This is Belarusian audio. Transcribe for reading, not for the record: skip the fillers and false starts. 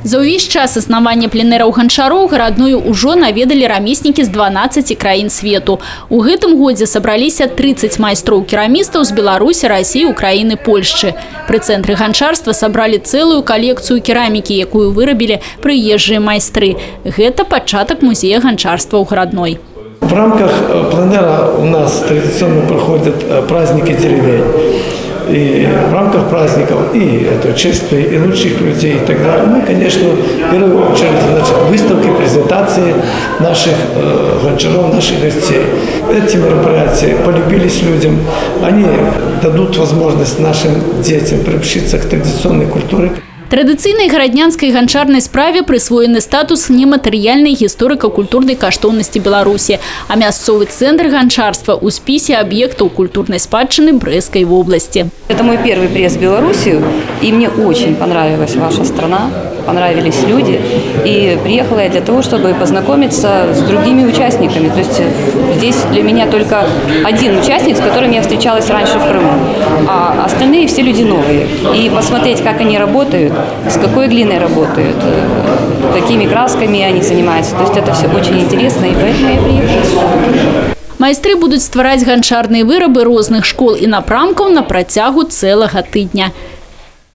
За ўвесь час існавання пленэраў ганчароў гарадную ўжо наведалі рамеснікі з 12 краін свету. У гэтым годзе сабраліся 30 майстроў-керамістаў з Беларусі, Расіі, Украіны, Польшчы. Пры цэнтры ганчарства сабралі цэлую калекцыю керамікі, якую вырабілі прыезджыя майстры. Гэта пачатак музея ганчарства ў гарадной. В рамках пленэра у нас традиционно проходят праздники деревень. И в рамках праздников и это чествие, и лучших людей и так далее. Мы, конечно, в первую очередь, выставки, презентации наших гончаров, наших гостей. Эти мероприятия полюбились людям. Они дадут возможность нашим детям приобщиться к традиционной культуре. Традыцыйнай гараднянскай ганчарнай справе прысвоены статус нематэрыяльнай гісторыка-культурнай каштоўнасці Беларусі, а мясцовы цэнтр ганчарства ў спісе аб'ектаў культурнай спадчыны Брестской области. Это мой первый приезд в Белоруссию, и мне очень понравилась ваша страна, понравились люди. И приехала я для того, чтобы познакомиться с другими участниками. То есть здесь для меня только один участник, с которым я встречалась раньше в Крыму, а остальные все люди новые. И посмотреть, как они работают, с какой глиной работают, какими красками они занимаются. То есть это все очень интересно, и поэтому я приехала. Майстры будуць ствараць ганчарныя вырабы розных школ і напрамкаў на працягу цэлага тыдня.